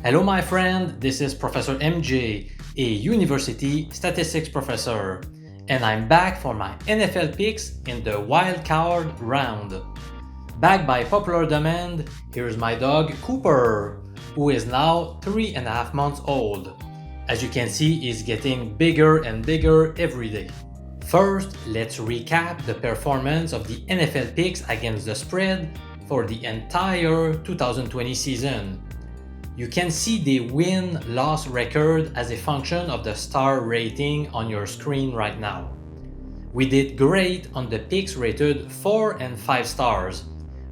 Hello my friend, this is Professor MJ, a university statistics professor, and I'm back for my NFL picks in the wildcard round. Backed by popular demand, here's my dog Cooper, who is now 3.5 months old. As you can see, he's getting bigger and bigger every day. First, let's recap the performance of the NFL picks against the spread for the entire 2020 season. You can see the win-loss record as a function of the star rating on your screen right now. We did great on the picks rated 4 and 5 stars,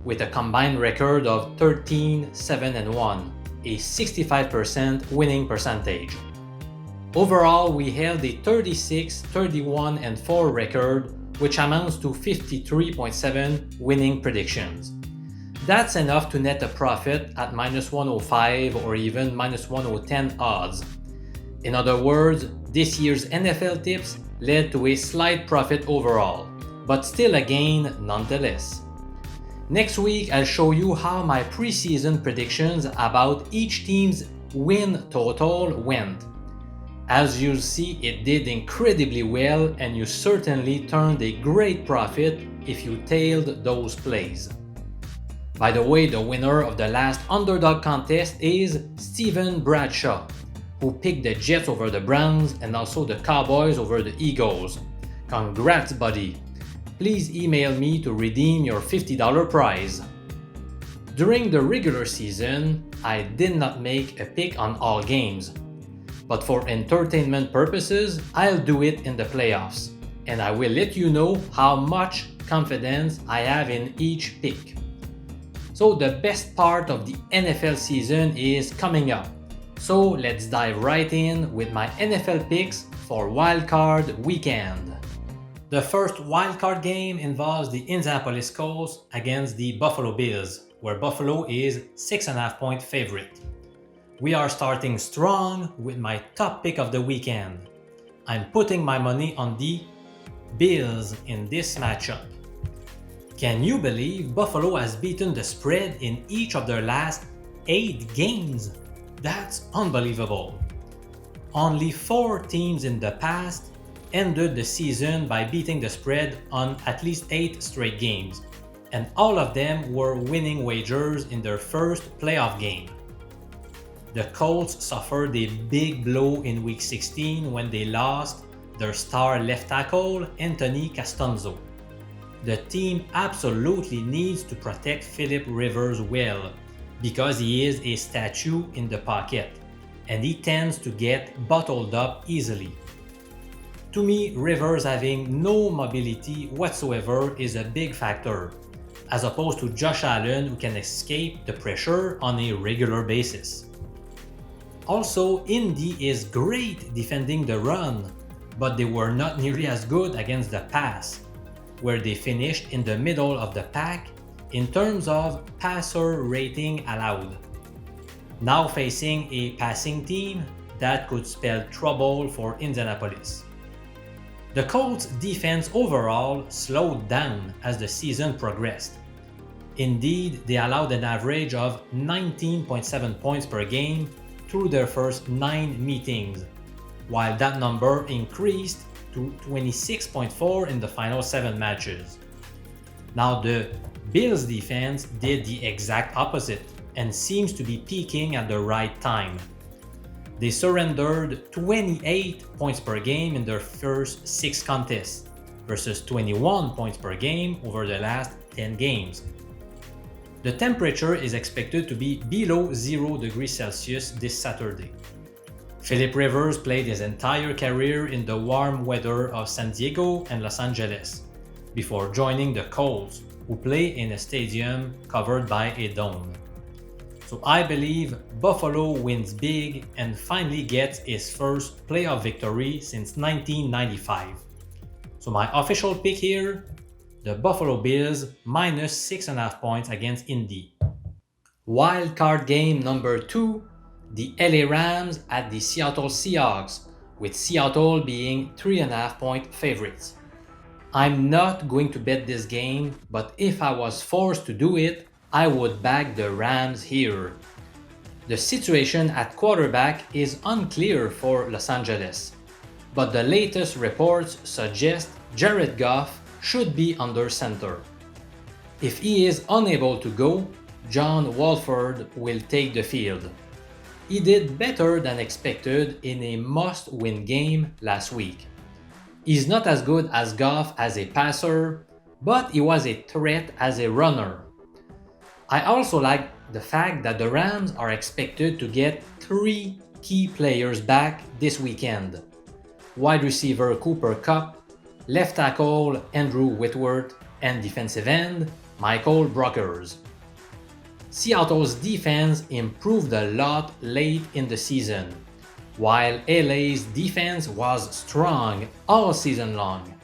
with a combined record of 13, 7 and 1, a 65% winning percentage. Overall, we held a 36, 31 and 4 record, which amounts to 53.7 winning predictions. That's enough to net a profit at minus 105 or even minus 1010 odds. In other words, this year's NFL tips led to a slight profit overall, but still a gain nonetheless. Next week, I'll show you how my preseason predictions about each team's win total went. As you'll see, it did incredibly well, and you certainly turned a great profit if you tailed those plays. By the way, the winner of the last underdog contest is Steven Bradshaw, who picked the Jets over the Browns and also the Cowboys over the Eagles. Congrats, buddy! Please email me to redeem your $50 prize. During the regular season, I did not make a pick on all games, but for entertainment purposes, I'll do it in the playoffs, and I will let you know how much confidence I have in each pick. So the best part of the NFL season is coming up. So let's dive right in with my NFL picks for wildcard weekend. The first wildcard game involves the Indianapolis Colts against the Buffalo Bills, where Buffalo is 6.5 point favorite. We are starting strong with my top pick of the weekend. I'm putting my money on the Bills in this matchup. Can you believe Buffalo has beaten the spread in each of their last 8 games? That's unbelievable. Only 4 teams in the past ended the season by beating the spread on at least 8 straight games, and all of them were winning wagers in their first playoff game. The Colts suffered a big blow in Week 16 when they lost their star left tackle, Anthony Castonzo. The team absolutely needs to protect Philip Rivers well, because he is a statue in the pocket, and he tends to get bottled up easily. To me, Rivers having no mobility whatsoever is a big factor, as opposed to Josh Allen, who can escape the pressure on a regular basis. Also, Indy is great defending the run, but they were not nearly as good against the pass, where they finished in the middle of the pack in terms of passer rating allowed. Now facing a passing team, that could spell trouble for Indianapolis. The Colts' defense overall slowed down as the season progressed. Indeed, they allowed an average of 19.7 points per game through their first 9 meetings, while that number increased to 26.4 in the final 7 matches. Now the Bills defense did the exact opposite and seems to be peaking at the right time. They surrendered 28 points per game in their first 6 contests versus 21 points per game over the last 10 games. The temperature is expected to be below 0 degrees Celsius this Saturday. Philip Rivers played his entire career in the warm weather of San Diego and Los Angeles, before joining the Colts, who play in a stadium covered by a dome. So I believe Buffalo wins big and finally gets its first playoff victory since 1995. So my official pick here, the Buffalo Bills minus 6.5 points against Indy. Wildcard game number 2, the LA Rams at the Seattle Seahawks, with Seattle being 3.5 point favorites. I'm not going to bet this game, but if I was forced to do it, I would back the Rams here. The situation at quarterback is unclear for Los Angeles, but the latest reports suggest Jared Goff should be under center. If he is unable to go, John Wolford will take the field. He did better than expected in a must-win game last week. He's not as good as Goff as a passer, but he was a threat as a runner. I also like the fact that the Rams are expected to get 3 key players back this weekend. Wide receiver Cooper KUPP, left tackle Andrew Whitworth, and defensive end Michael Brockers. Seattle's defense improved a lot late in the season, while LA's defense was strong all season long.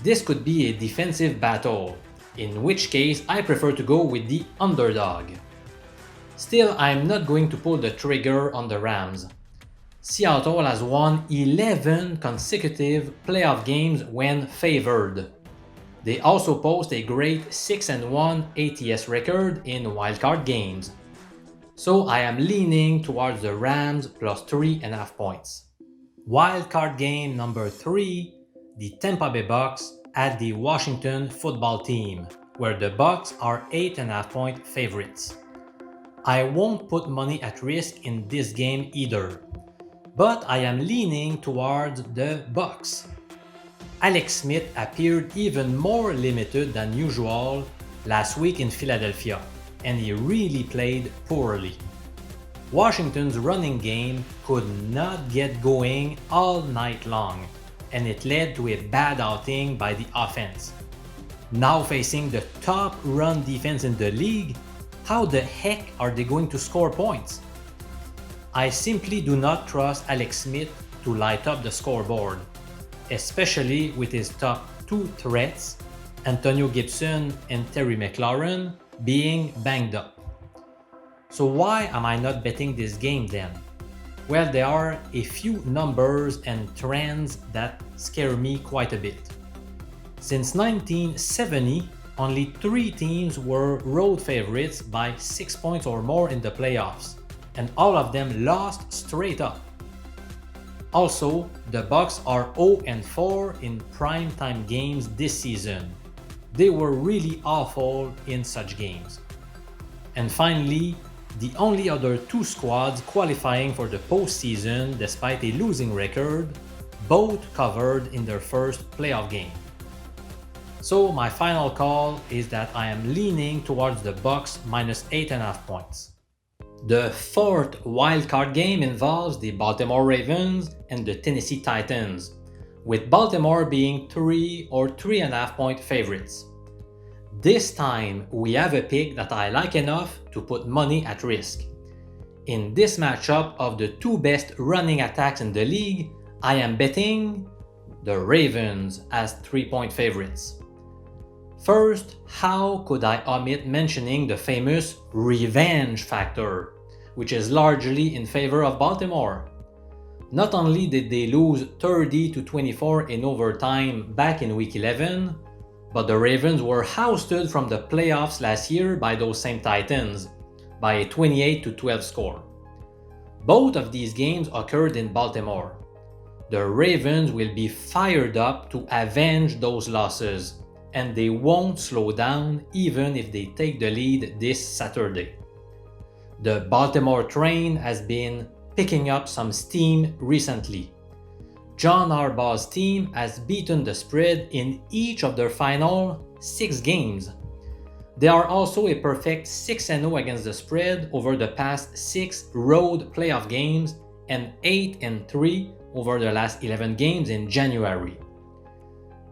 This could be a defensive battle, in which case I prefer to go with the underdog. Still, I'm not going to pull the trigger on the Rams. Seattle has won 11 consecutive playoff games when favored. They also post a great 6-1 ATS record in wildcard games. So I am leaning towards the Rams plus 3.5 points. Wildcard game number 3, the Tampa Bay BUCS at the Washington football team, where the BUCS are 8.5 point favorites. I won't put money at risk in this game either, but I am leaning towards the BUCS. Alex Smith appeared even more limited than usual last week in Philadelphia, and he really played poorly. Washington's running game could not get going all night long, and it led to a bad outing by the offense. Now facing the top run defense in the league, how the heck are they going to score points? I simply do not trust Alex Smith to light up the scoreboard, especially with his top 2 threats, Antonio Gibson and Terry McLaurin, being banged up. So why am I not betting this game then? Well, there are a few numbers and trends that scare me quite a bit. Since 1970, only 3 teams were road favorites by 6 points or more in the playoffs, and all of them lost straight up. Also, the BUCS are 0-4 in primetime games this season. They were really awful in such games. And finally, the only other 2 squads qualifying for the postseason despite a losing record, both covered in their first playoff game. So my final call is that I am leaning towards the BUCS minus 8.5 points. The 4th wildcard game involves the Baltimore Ravens and the Tennessee Titans, with Baltimore being 3 or 3.5 point favorites. This time, we have a pick that I like enough to put money at risk. In this matchup of the 2 best running attacks in the league, I am betting the Ravens as 3-point favorites. First, how could I omit mentioning the famous revenge factor, which is largely in favor of Baltimore? Not only did they lose 30-24 in overtime back in Week 11, but the Ravens were ousted from the playoffs last year by those same Titans by a 28-12 score. Both of these games occurred in Baltimore. The Ravens will be fired up to avenge those losses, and they won't slow down even if they take the lead this Saturday. The Baltimore train has been picking up some steam recently. John Harbaugh's team has beaten the spread in each of their final 6 games. They are also a perfect 6-0 against the spread over the past 6 road playoff games and 8-3 over the last 11 games in January.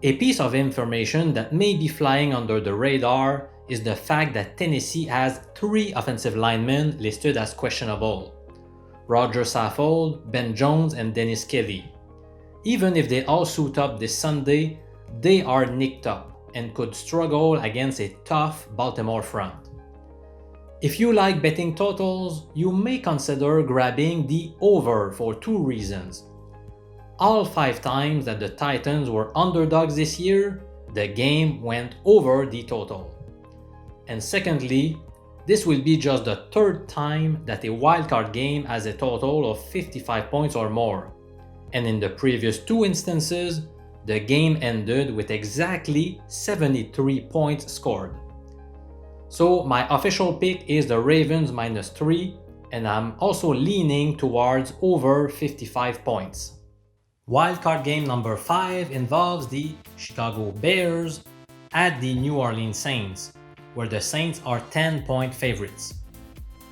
A piece of information that may be flying under the radar is the fact that Tennessee has 3 offensive linemen listed as questionable: Roger Saffold, Ben Jones, and Dennis Kelly. Even if they all suit up this Sunday, they are nicked up and could struggle against a tough Baltimore front. If you like betting totals, you may consider grabbing the over for 2 reasons. All 5 times that the Titans were underdogs this year, the game went over the total. And secondly, This will be just the third time that a wildcard game has a total of 55 points or more, and in the previous two instances, the game ended with exactly 73 points scored. So my official pick is the Ravens -3, and I'm also leaning towards over 55 points. Wildcard game number 5 involves the Chicago Bears at the New Orleans Saints, where the Saints are 10-point favorites.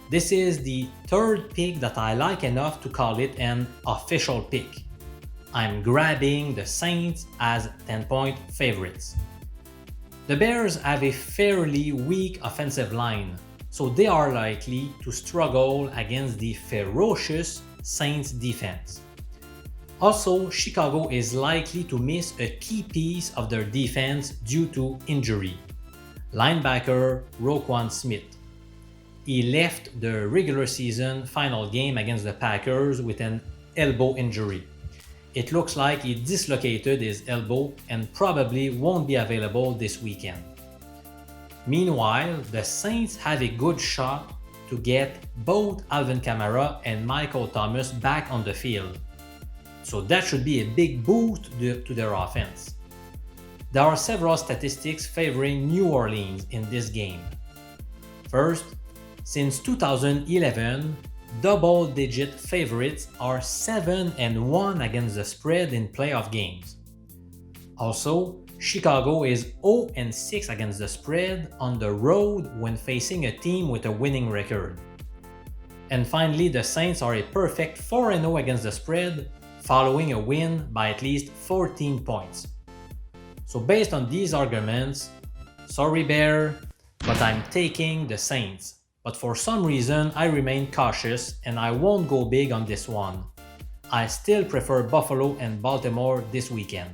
This is the third pick that I like enough to call it an official pick. I'm grabbing the Saints as 10-point favorites. The Bears have a fairly weak offensive line, so they are likely to struggle against the ferocious Saints defense. Also, Chicago is likely to miss a key piece of their defense due to injury. Linebacker ROQUAN Smith. He left the regular season final game against the Packers with an elbow injury. It looks like he dislocated his elbow and probably won't be available this weekend. Meanwhile, the Saints have a good shot to get both Alvin Kamara and Michael Thomas back on the field. So that should be a big boost to their offense. There are several statistics favoring New Orleans in this game. First, since 2011, double-digit favorites are 7-1 against the spread in playoff games. Also, Chicago is 0-6 against the spread on the road when facing a team with a winning record. And finally, the Saints are a perfect 4-0 against the spread, following a win by at least 14 points. So based on these arguments, sorry Bear, but I'm taking the Saints. But for some reason, I remain cautious and I won't go big on this one. I still prefer Buffalo and Baltimore this weekend.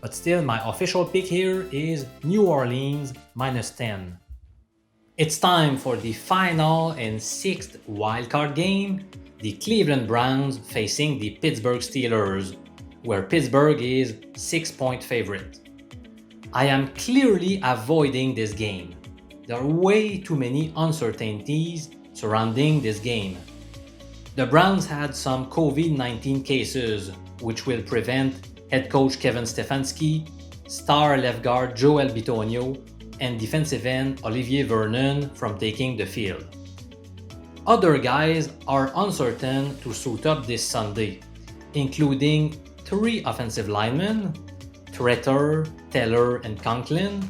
But still, my official pick here is New Orleans -10. It's time for the final and sixth wildcard game, the Cleveland Browns facing the Pittsburgh Steelers, where Pittsburgh is 6-point favorite. I am clearly avoiding this game. There are way too many uncertainties surrounding this game. The Browns had some COVID-19 cases, which will prevent head coach Kevin Stefanski, star left guard Joel Bitonio, and defensive end Olivier Vernon from taking the field. Other guys are uncertain to suit up this Sunday, including 3 offensive linemen, TRETTER, Taylor, and CONKLIN,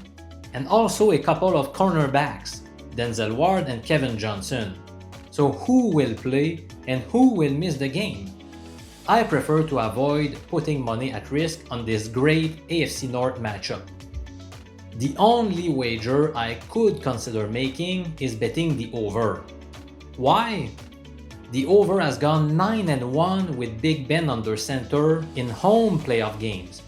and also a couple of cornerbacks, DENZEL Ward and Kevin Johnson. So who will play and who will miss the game? I prefer to avoid putting money at risk on this great AFC North matchup. The only wager I could consider making is betting the over. Why? The over has gone 9-1 with Big Ben under center in home playoff games.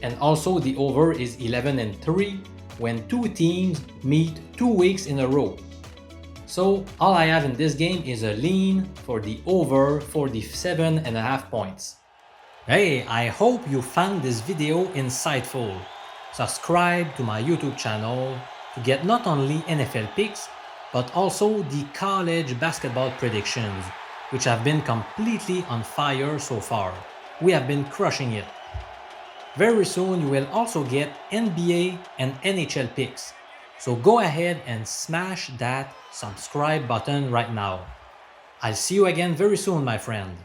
And also the over is 11-3 when two teams meet 2 weeks in a row. So all I have in this game is a lean for the over 47.5 points. Hey, I hope you found this video insightful. Subscribe to my YouTube channel to get not only NFL picks, but also the college basketball predictions, which have been completely on fire so far. We have been crushing it. Very soon you will also get NBA and NHL picks, so go ahead and smash that subscribe button right now. I'll see you again very soon, my friend.